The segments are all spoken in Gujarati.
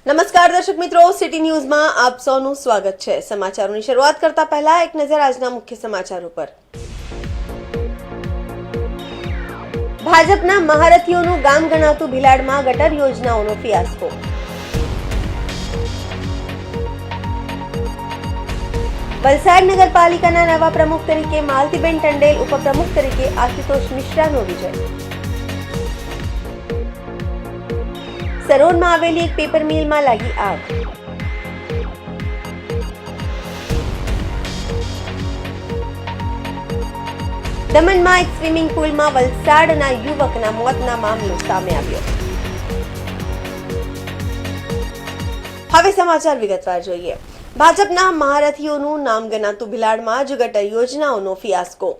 નમસ્કાર દર્શક મિત્રો, સિટી ન્યૂઝમાં આપ સૌનું સ્વાગત છે। સમાચારોની શરૂઆત કરતા પહેલા એક નજર આજના મુખ્ય સમાચારો પર। ભાજપના મહારથીઓનું ગામ ગણાતું ભિલાડમાં ગટર યોજનાઓનો ફિયાસ્કો। વલસાડ નગરપાલિકાના નવા પ્રમુખ તરીકે માલતીબેન ટંડેલ, ઉપપ્રમુખ તરીકે આશુતોષ મિશ્રાનો વિજય। સરોડમાં આવેલી એક પેપર મિલમાં લાગી આગ। દમણમાં એક સ્વિમિંગ પુલમાં વલસાડના યુવકના મોતના મામલો સામે આવ્યો। હવે સમાચાર વિગતવાર જોઈએ। ભાજપના મહારથીઓનું નામ ગણાતું ભિલાડમાં જ ગટર યોજનાઓનો ફિયાસ્કો।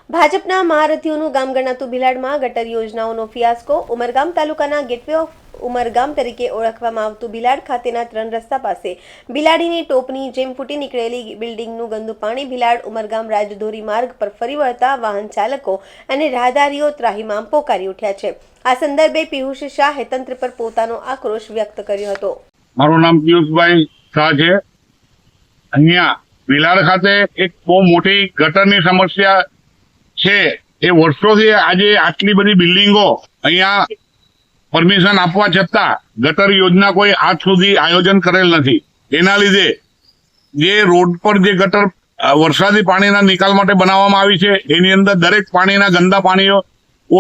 ભાજપના મહારથીઓનું ગામ ગણાતું ભિલાડમાં ગટર યોજનાઓનો ફિયાસ્કો। ઉમરગામ તાલુકાના ગેટવે ઓફ ઉમરગામ તરીકે ઓળખવામાં આવતું ભિલાડ ખાતેના 3 રસ્તા પાસે બિલાડીની ટોપની જેમ ફૂટી નીકળેલી બિલ્ડિંગનું ગંદુ પાણી ભિલાડ ઉમરગામ રાજધોરી માર્ગ પર ફરી વળતા વાહન ચાલકો અને રાહદારીઓ ત્રાહિમામ પોકારી ઉઠ્યા છે। આ સંદર્ભે પિયુષ શાહે તંત્ર પર પોતાનો આક્રોશ વ્યક્ત કર્યો હતો। મારું નામ પિયુષભાઈ શાહ છે। અહીંયા ભિલાડ ખાતે એક બહુ મોટી ગટરની સમસ્યા છે। એ વર્ષોથી આજે આટલી બધી બિલ્ડિંગો અહીંયા પરમિશન આપવા છતાં ગટર યોજના કોઈ આજ સુધી આયોજન કરેલ નથી। એના લીધે જે રોડ પર જે ગટર વરસાદી પાણીના નિકાલ માટે બનાવવામાં આવી છે એની અંદર દરેક પાણીના ગંદા પાણીઓ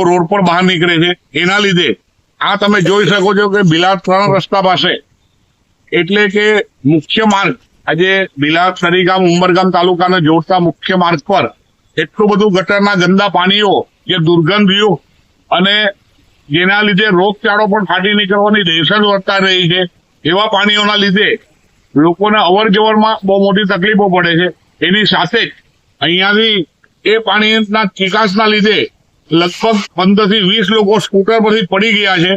રોડ પર બહાર નીકળે છે। એના લીધે આ તમે જોઈ શકો છો કે ભિલાડ 3 રસ્તા પાસે એટલે કે મુખ્ય માર્ગ આજે ભિલાડ સરીગામ ઉમરગામ તાલુકાને જોડતા મુખ્ય માર્ગ પર એટલું બધું ગટરના ગંદા પાણીઓ જે દુર્ગંધયુક્ત અને જેના લીધે રોગચાળો પણ ફાટી નીકળવાની દહેશત વર્તા રહી છે। એવા પાણીઓના લીધે લોકોને અવર જવરમાં બહુ મોટી તકલીફો પડે છે। એની સાથે જ અહીંયાથી એ પાણીના ચિકાસના લીધે લગભગ 15 થી 20 લોકો સ્કૂટર પરથી પડી ગયા છે।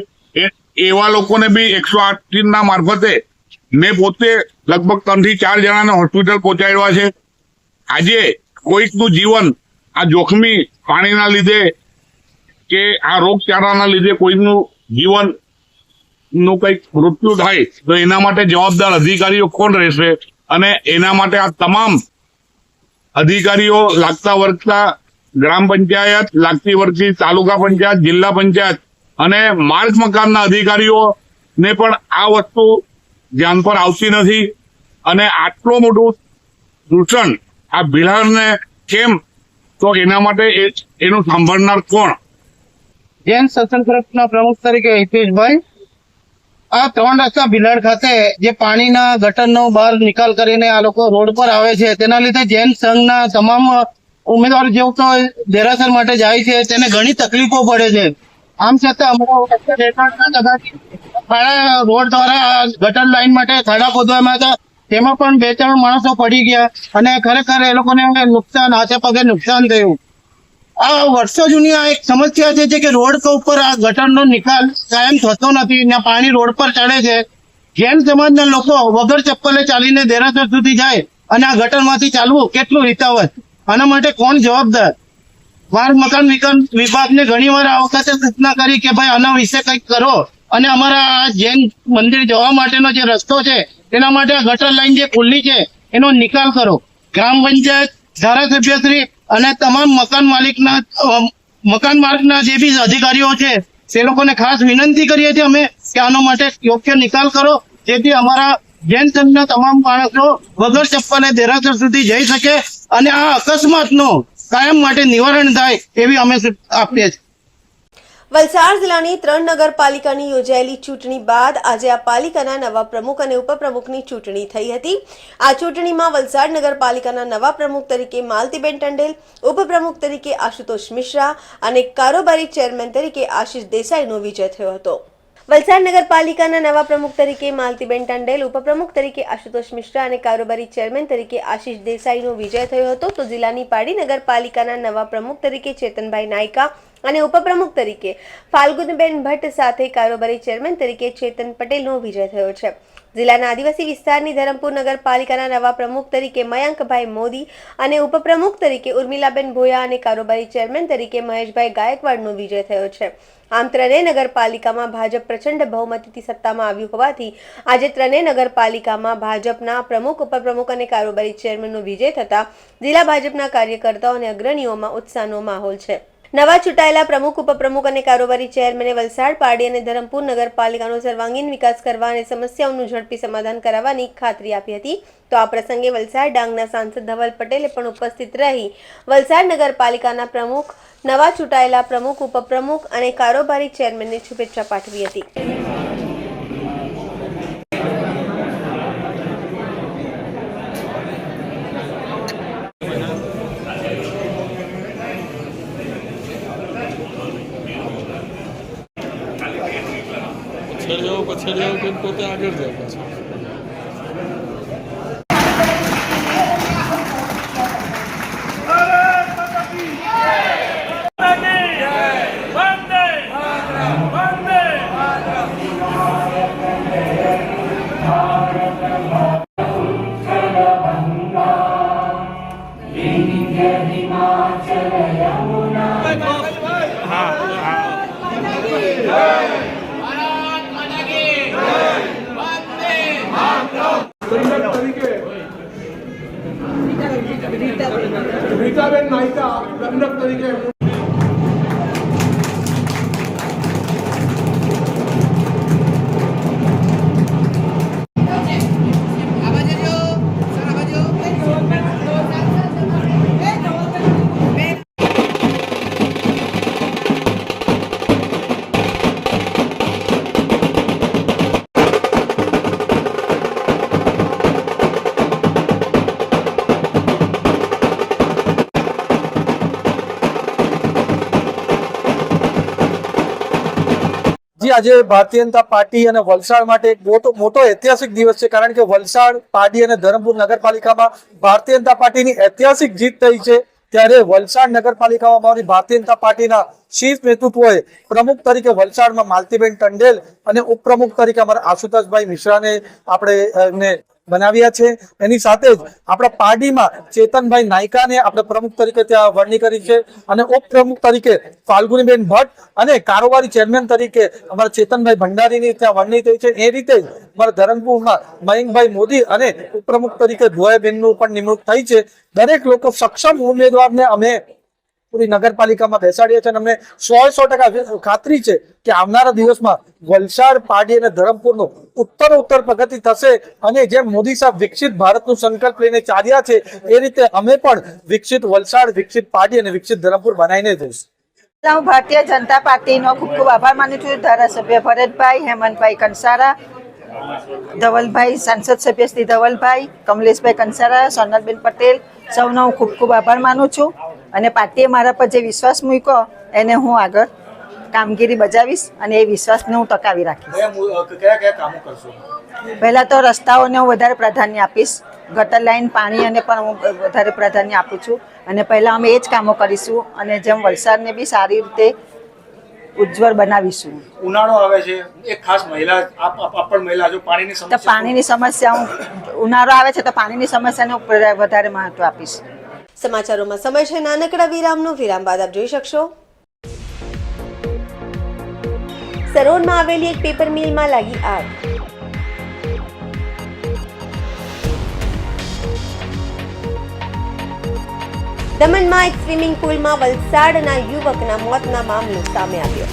એવા લોકોને બી 108 ના મારફતે મેં પોતે લગભગ 3 થી 4 જણાને હોસ્પિટલ પહોંચાડ્યા છે। આજે કોઈકનું જીવન આ જોખમી પાણીના લીધે કે આ રોગચાળાના લીધે કોઈનું જીવન નું કંઈક મૃત્યુ થાય તો એના માટે જવાબદાર અધિકારીઓ કોણ રહેશે? અને એના માટે આ તમામ અધિકારીઓ લાગતા વળગતા ગ્રામ પંચાયત, લાગતી વળગતી તાલુકા પંચાયત, જિલ્લા પંચાયત અને માર્ગ મકાનના અધિકારીઓને પણ આ વસ્તુ ધ્યાન પર આવતી નથી। અને આટલું મોટું દૂષણ આ ભિલાડને કેમ, તો એના માટે એનું સાંભળનાર કોણ? જૈન સત્સંગ ટ્રસ્ટના પ્રમુખ તરીકે હિતેશભાઈ, આ 3 રસ્તા ભિલાડ ખાતે જે પાણીના ગટરનો બહાર નિકાલ કરીને આ લોકો રોડ પર આવે છે તેના લીધે જૈન સંઘના તમામ ઉમેદવાર જેઓ તો દેરાસર માટે જાય છે તેને ઘણી તકલીફો પડે છે। આમ છતાં અમારા રોડ દ્વારા ગટર લાઈન માટે ખાડા ખોદવામાં હતા, તેમાં પણ 2-4 માણસો પડી ગયા અને ખરેખર એ લોકોને નુકસાન, હાથે પગે નુકસાન થયું। આ વર્ષો જૂની આ એક સમસ્યા છે કે રોડ ઉપર આ ગટરનો નિકાલ કાયમ થતો નથી ને પાણી રોડ પર ચડે છે। જૈન સમાજના લોકો વગર ચપ્પલે ચાલીને દેરાસર સુધી જાય અને આ ગટરમાંથી ચાલવું કેટલું હિતાવહ? આના માટે કોણ જવાબદાર? માર્ગ મકાન વિભાગને ઘણી વાર આ વખતે સૂચના કરી કે ભાઈ આના વિશે કંઈક કરો અને અમારા આ જૈન મંદિર જવા માટેનો જે રસ્તો છે તેના માટે આ ગટર લાઈન જે ખુલ્લી છે એનો નિકાલ કરો। ગ્રામ પંચાયત, ધારાસભ્યશ્રી અને તમામ મકાન માર્ગના જે બી અધિકારીઓ છે તે લોકોને ખાસ વિનંતી કરીએ છીએ અમે કે આનો માટે યોગ્ય નિકાલ કરો, જેથી અમારા જૈન સંઘના તમામ માણસો વગર ચપ્પલે દેરાસર સુધી જઈ શકે અને આ અકસ્માતનો કાયમ માટે નિવારણ થાય એવી અમે આપીએ છીએ। વલસાડ જિલ્લાની 3 નગરપાલિકાની યોજાયેલી ચૂંટણી બાદ આજે આ પાલિકાના નવા પ્રમુખ અને ઉપપ્રમુખની ચૂંટણી થઈ હતી। આ ચૂંટણીમાં વલસાડ નગરપાલિકાના નવા પ્રમુખ તરીકે માલતીબેન ટંડેલ, ઉપપ્રમુખ તરીકે આશુતોષ મિશ્રા અને કારોબારી ચેરમેન તરીકે આશિષ દેસાઈનો વિજય થયો હતો। વલસાડ નગરપાલિકાના નવા પ્રમુખ તરીકે માલતીબેન ટંડેલ, ઉપપ્રમુખ તરીકે આશુતોષ મિશ્રા અને કારોબારી ચેરમેન તરીકે આશિષ દેસાઈનો વિજય થયો હતો। તો જિલ્લાની પાડી નગરપાલિકાના નવા પ્રમુખ તરીકે ચેતનભાઈ નાયકા, અને ઉપપ્રમુખ તરીકે ફાલ્ગુનબેન ભટ્ટ સાથે કારોબારી ચેરમેન તરીકે ચેતન પટેલનો વિજય થયો છે. જિલ્લાના આદિવાસી વિસ્તારની ધરમપુર નગરપાલિકાના નવા પ્રમુખ તરીકે મયંકભાઈ મોદી અને ઉપપ્રમુખ તરીકે ઉર્મિલાબેન ભોયા અને કારોબારી ચેરમેન તરીકે મહેશભાઈ ગાયકવાડનો વિજય થયો છે. આમ ત્રણેય નગરપાલિકામાં ભાજપ પ્રચંડ બહુમતીથી સત્તામાં આવ્યું હોવાથી આજે ત્રણેય નગરપાલિકામાં ભાજપના પ્રમુખ, ઉપપ્રમુખ અને કારોબારી ચેરમેનનો વિજય થતા જિલ્લા ભાજપના કાર્યકર્તાઓ અને અગ્રણીઓમાં ઉત્સાહનો માહોલ છે. નવા ચૂંટાયેલા પ્રમુખ, ઉપપ્રમુખ અને કારોબારી ચેરમેને વલસાડ, પાડી અને ધરમપુર નગરપાલિકાનો સર્વાંગીણ વિકાસ કરવા અને સમસ્યાઓનું ઝડપી સમાધાન કરાવવાની ખાતરી આપી હતી. તો આ પ્રસંગે વલસાડ ડાંગના સાંસદ ધવલ પટેલે પણ ઉપસ્થિત રહી વલસાડ નગરપાલિકાના પ્રમુખ, નવા ચૂંટાયેલા પ્રમુખ, ઉપપ્રમુખ અને કારોબારી ચેરમેનને શુભેચ્છા પાઠવી હતી. પછાડી આવો પોતે આગળ જાય પાછું. રીટાબેન નાયકા દંડક તરીકે આજે ભારતીય જનતા પાર્ટી અને વલસાડ માટે એક મોટો ઐતિહાસિક દિવસ છે, કારણ કે વલસાડ, પાડી અને ધરમપુર નગરપાલિકામાં ભારતીય જનતા પાર્ટીની ઐતિહાસિક જીત થઈ છે. ત્યારે વલસાડ નગરપાલિકામાં ભારતીય જનતા પાર્ટીના શીર્ષ નેતૃત્વએ પ્રમુખ તરીકે વલસાડમાં માલતીબેન ટંડેલ અને ઉપપ્રમુખ તરીકે અમારા આશુતોષભાઈ મિશ્રાને આપણે બનાવ્યા છે. એની સાથે જ આપણા પાર્ટીમાં ચેતનભાઈ નાયકાને આપણે પ્રમુખ તરીકે ત્યાં વરણી કરી છે અને ઉપપ્રમુખ તરીકે ફાલ્ગુનીબેન ભટ્ટ અને કારોબારી ચેરમેન તરીકે અમારા ચેતનભાઈ ભંડારીની ત્યાં વરણી થઈ છે. એ રીતે જ અમારા ધરમપુરમાં મયંકભાઈ મોદી અને ઉપપ્રમુખ તરીકે ભોયાબેનનું પણ નિમણૂક થઈ છે. દરેક લોકો સક્ષમ ઉમેદવારને અમે પૂરી નગરપાલિકામાં બેસાડીએ છીએ અને અમને 100% ખાતરી છે કે આવનારા દિવસમાં વલસાડ, પાડી અને ધરમપુરનું ઉત્તરોત્તર પ્રગતિ થશે અને જેમ મોદી સાહેબ વિકસિત ભારતનું સંકલ્પ લઈને ચાલ્યા છે એ રીતે અમે પણ વિકસિત વલસાડ, વિકસિત પાડી અને વિકસિત ધરમપુર બનાવીને જઈશું. હું ભારતીય જનતા પાર્ટીનો ખૂબ ખૂબ આભાર માનું છું. ધારાસભ્ય ભરતભાઈ, હેમંતભાઈ કંસારા, ધવલભાઈ, સાંસદ સભ્ય શ્રી ધવલભાઈ, કમલેશભાઈ કંસારા, સોનલબેન પટેલ, સૌનો હું ખૂબ ખૂબ આભાર માનું છું અને પાર્ટીએ મારા પર જે વિશ્વાસ મૂક્યો એને હું આગળ કામગીરી બજાવીશ અને એ વિશ્વાસને હું ટકાવી રાખીશ. પહેલા તો રસ્તાઓને હું વધારે પ્રાધાન્ય આપીશ. ગટર લાઈન, પાણી અને પણ હું વધારે પ્રાધાન્ય આપું છું અને પહેલા અમે એ જ કામો કરીશું અને જેમ વલસાડને બી સારી રીતે ઉજ્જવળ બનાવીશું. ઉનાળો આવે છે, એક ખાસ મહિલા આપણ મહિલા જો પાણીની તો સમસ્યા, પાણીની સમસ્યા ઉનાળો આવે છે તો પાણીની સમસ્યાને હું વધારે મહત્વ આપીશ. સમાચારોમાં સમય છે નાનકડા વિરામનો. વિરામ બાદ આપ જોઈ શકશો. સરોનમાં આવેલી એક પેપર મિલમાં લાગી આગ. દમણમાં એક સ્વિમિંગ પુલમાં વલસાડના યુવકના મોતના મામલો સામે આવ્યો.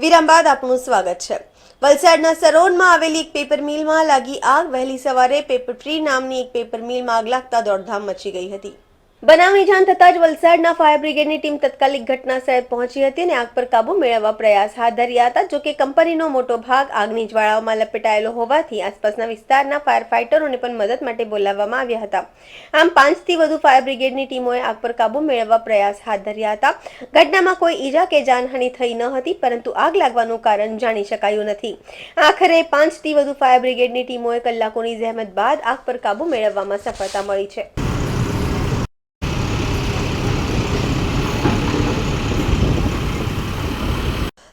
વિરામ બાદ આપનું સ્વાગત છે. વલસાડના સરોનમાં આવેલી એક પેપર મિલમાં લાગી આગ. વહેલી સવારે પેપર ટ્રી નામની એક પેપર મિલમાં આગ લાગતા દોડધામ મચી ગઈ હતી. બનાવની જાણ થતાં જ વલસાડના ફાયર બ્રિગેડની ટીમ તત્કાલિક ઘટના સ્થળે પહોંચી હતી અને આગ પર કાબુ મેળવવા પ્રયાસ હાથ ધર્યા હતા. જોકે કંપનીનો મોટો ભાગ આગની જ્વાળાઓમાં લપેટાયેલો હોવાથી આસપાસના વિસ્તારના ફાયર ફાઇટરોને પણ મદદ માટે બોલાવવામાં આવ્યા હતા. આમ 5 થી વધુ ફાયર બ્રિગેડની ટીમોએ આગ પર કાબુ મેળવવા પ્રયાસ હાથ ધર્યા હતા. ઘટનામાં કોઈ ઈજા કે જાનહાનિ થઈ ન હતી, પરંતુ આગ લાગવાનું કારણ જાણી શકાયું નથી. આખરે 5 થી વધુ ફાયર બ્રિગેડની ટીમોએ કલાકોની જહેમત બાદ આગ પર કાબુ મેળવવામાં સફળતા મળી છે.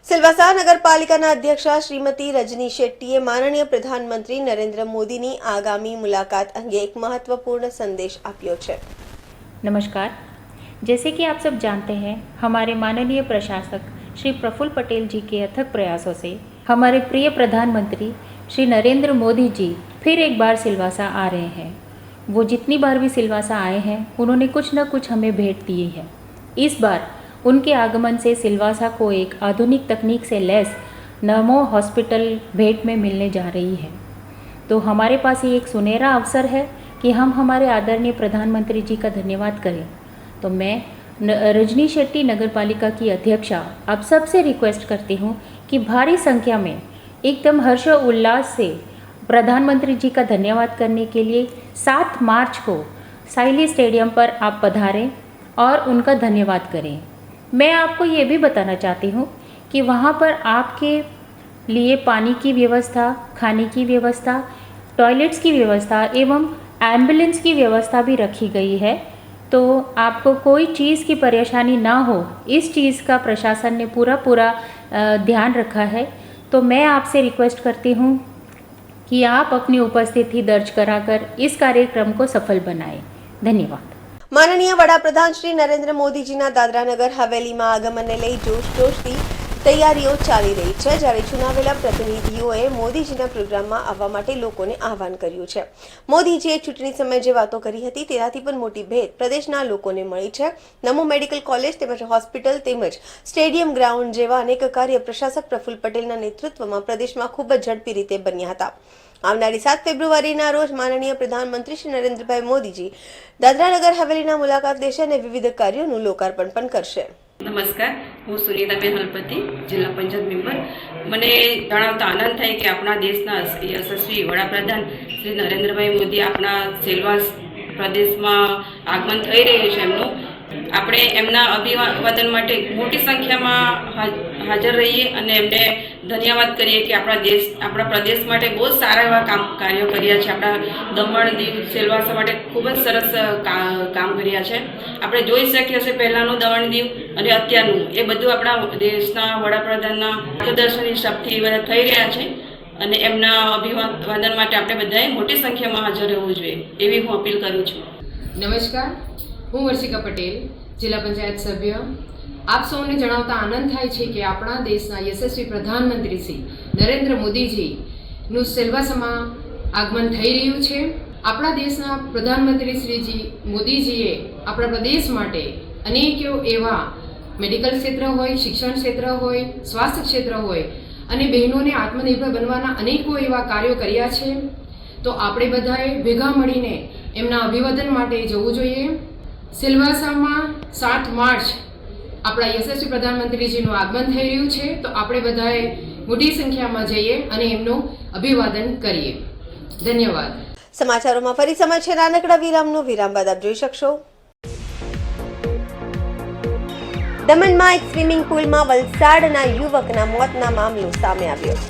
સિલવાસા નગરપાલિકાના અધ્યક્ષા શ્રીમતી રજની શેટ્ટીએ માનનીય પ્રધાનમંત્રી નરેન્દ્ર મોદીની આગામી मुलाकात અંગે એક મહત્વपूर्ण संदेश આપ્યો છે. नमस्कार. जैसे कि आप सब जानते हैं, हमारे माननीय प्रशासक श्री प्रफुल्ल पटेल जी के अथक प्रयासों से हमारे प्रिय प्रधानमंत्री श्री नरेंद्र मोदी जी फिर एक बार सिलवासा आ रहे हैं. वो जितनी बार भी सिलवासा आए हैं, उन्होंने कुछ न कुछ हमें भेंट दी है. इस बार उनके आगमन से सिलवासा को एक आधुनिक तकनीक से लैस नमो हॉस्पिटल भेंट में मिलने जा रही है. तो हमारे पास ये एक सुनहरा अवसर है कि हम हमारे आदरणीय प्रधानमंत्री जी का धन्यवाद करें. तो मैं रजनी शेट्टी नगर पालिका की अध्यक्षा आप सबसे रिक्वेस्ट करती हूँ कि भारी संख्या में एकदम हर्ष उल्लास से प्रधानमंत्री जी का धन्यवाद करने के लिए 7 मार्च को साइली स्टेडियम पर आप पधारें और उनका धन्यवाद करें. मैं आपको ये भी बताना चाहती हूँ कि वहाँ पर आपके लिए पानी की व्यवस्था, खाने की व्यवस्था, टॉयलेट्स की व्यवस्था एवं एम्बुलेंस की व्यवस्था भी रखी गई है. तो आपको कोई चीज़ की परेशानी ना हो, इस चीज़ का प्रशासन ने पूरा ध्यान रखा है. तो मैं आपसे रिक्वेस्ट करती हूँ कि आप अपनी उपस्थिति दर्ज कराकर इस कार्यक्रम को सफल बनाएं. धन्यवाद. માનનીય વડાપ્રધાન શ્રી નરેન્દ્ર મોદીજીના દાદરાનગર હવેલીમાં આગમનને લઈ જોશથી તૈયારીઓ ચાલી રહી છે. જ્યારે ચુનાવેલા પ્રતિનિધિઓએ મોદીજીના પ્રોગ્રામમાં આવવા માટે લોકોને આહવાન કર્યું છે. મોદીજીએ ચૂંટણી સમયે જે વાતો કરી હતી તેનાથી પણ મોટી ભેટ પ્રદેશના લોકોને મળી છે. નમો મેડિકલ કોલેજ તેમજ હોસ્પિટલ તેમજ સ્ટેડિયમ ગ્રાઉન્ડ જેવા અનેક કાર્ય પ્રશાસક પ્રફુલ્લ પટેલના નેતૃત્વમાં પ્રદેશમાં ખૂબ જ ઝડપી રીતે બન્યા હતા. આવનારી 7 ફેબ્રુઆરીના રોજ માનનીય પ્રધાનમંત્રી શ્રી નરેન્દ્રભાઈ મોદીજી દાદરાનગર હવેલીના મુલાકાત લેશે અને વિવિધ કાર્યોનું લોકાર્પણ પણ કરશે. નમસ્કાર, હું સુનીતાબેન હલપતિ, જિલ્લા પંચાયત મેમ્બર. મને જણાવતા આનંદ થાય કે આપણા દેશના યશસ્વી વડાપ્રધાન શ્રી નરેન્દ્રભાઈ મોદી આપણા સેલવાસ પ્રદેશમાં આગમન થઈ રહ્યું છે એમનું. આપણે એમના અભિવાદન માટે મોટી સંખ્યામાં હાજર રહીએ અને એમને ધન્યવાદ કરીએ કે આપણા પ્રદેશ માટે બહુ જ સારા એવા કાર્યો કર્યા છે. આપણા દમણ દીવ સેલવાસા માટે ખૂબ જ સરસ કામ કર્યા છે. આપણે જોઈ શકીએ છીએ પહેલાંનું દમણ દીવ અને અત્યારનું એ બધું આપણા દેશના વડાપ્રધાનના માર્ગદર્શનની શક્તિ બધા થઈ રહ્યા છે અને એમના અભિવાદન માટે આપણે બધાએ મોટી સંખ્યામાં હાજર રહેવું જોઈએ એવી હું અપીલ કરું છું. નમસ્કાર, હું વર્ષિકા પટેલ, જિલ્લા પંચાયત સભ્ય. આપ સૌને જણાવતા આનંદ થાય છે કે આપણા દેશના યશસ્વી પ્રધાનમંત્રી શ્રી નરેન્દ્ર મોદીજીનું સેલવાસામાં આગમન થઈ રહ્યું છે. આપણા દેશના પ્રધાનમંત્રી શ્રીજી મોદીજીએ આપણા પ્રદેશ માટે અનેકો એવા મેડિકલ ક્ષેત્ર હોય, શિક્ષણ ક્ષેત્ર હોય, સ્વાસ્થ્ય ક્ષેત્ર હોય અને બહેનોને આત્મનિર્ભર બનવાના અનેકો એવા કાર્યો કર્યા છે. તો આપણે બધાએ ભેગા મળીને એમના અભિવાદન માટે જવું જોઈએ. સિલવાસામાં 7 માર્ચ આપણા યશસ્વી પ્રધાનમંત્રીજીનું આગમન થઈ રહ્યું છે. તો આપણે બધાએ મોટી સંખ્યામાં જઈએ અને એમનું અભિવાદન કરીએ. ધન્યવાદ. સમાચારોમાં ફરી સમય છે નાનકડા વિરામનો. વિરામ બાદ આપ જોઈ શકશો. દમણમાં એક સ્વિમિંગ પુલમાં વલસાડના યુવકના મોતના મામલો સામે આવ્યો.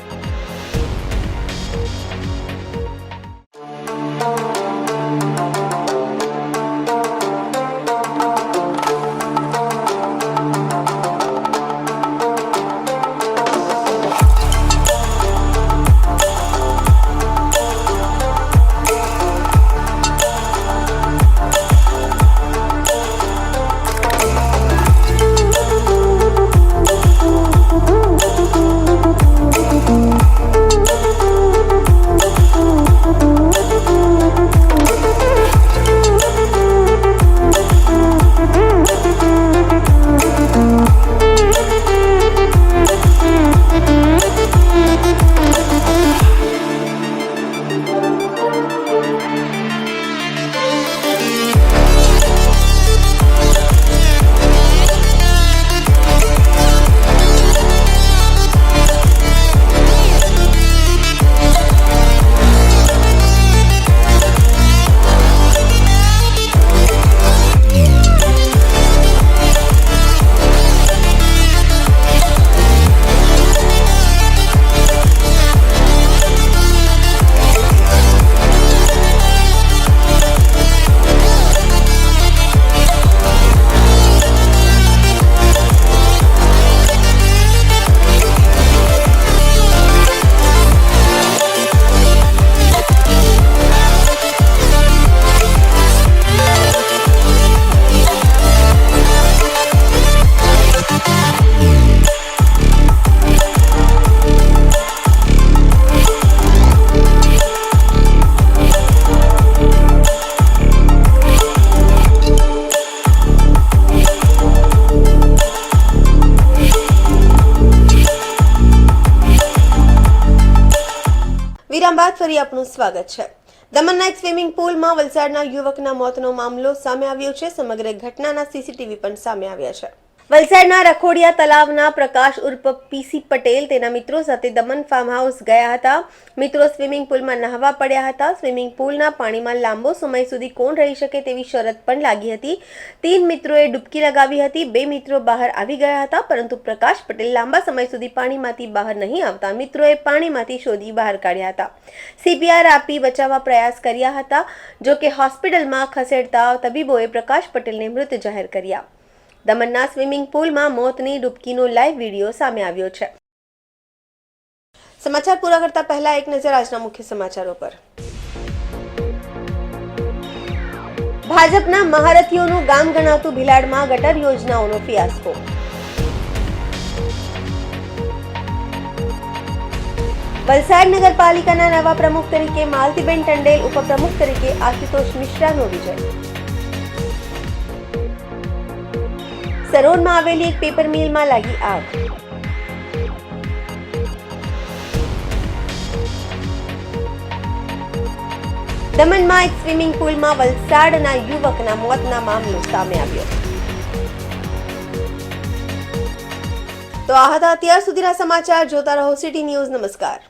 વિરામ બાદ ફરી આપનું સ્વાગત છે. દમણના એક સ્વિમિંગ પુલમાં વલસાડના યુવકના મોતનો મામલો સામે આવ્યો છે. સમગ્ર ઘટનાના સીસીટીવી પણ સામે આવ્યા છે. વલસાડના રખોડિયા તલાવના પ્રકાશ ઉર્ફ પીસી પટેલ તેના મિત્રો સાથે દમણ ફાર્મ હાઉસ ગયા હતા. મિત્રો સ્વિમિંગ પુલમાં નહાવા પડ્યા હતા. સ્વિમિંગ પુલના પાણીમાં લાંબો સમય સુધી કોણ રહી શકે તેવી શરત પણ લાગી હતી. 3 મિત્રોએ ડૂબકી લગાવી હતી. 2 મિત્રો બહાર આવી ગયા હતા, પરંતુ પ્રકાશ પટેલ લાંબા સમય સુધી પાણીમાંથી બહાર નહીં આવતા મિત્રોએ પાણીમાંથી શોધી બહાર કાઢ્યા હતા. CPR આપી બચાવવા પ્રયાસ કર્યા હતા. જો કે હોસ્પિટલમાં ખસેડતા તબીબોએ પ્રકાશ પટેલને મૃત જાહેર કર્યા. દમણના સ્વિમિંગ પુલમાં મોતની ડૂબકીનો લાઈવ વિડીયો સામે આવ્યો છે. સમાચાર પૂરા કરતા પહેલા એક નજર આજના મુખ્ય સમાચારો પર. ભાજપના મહારથીઓનું ગામ ગણાતું ભિલાડમાં ગટર યોજનાઓનો ફિયાસ્કો. વલસાડ નગરપાલિકાના નવા પ્રમુખ તરીકે માલતીબેન ટંડેલ, ઉપપ્રમુખ તરીકે આશુતોષ મિશ્રાનો વિજય. સરોડમાં આવેલી એક પેપર મિલમાં લાગી આગ. દમણમાં એક સ્વિમિંગ પુલમાં વલસાડના યુવકના મોતના મામલો સામે આવ્યો. તો આ હતા અત્યાર સુધીના સમાચાર. જોતા રહો સિટી ન્યૂઝ. નમસ્કાર.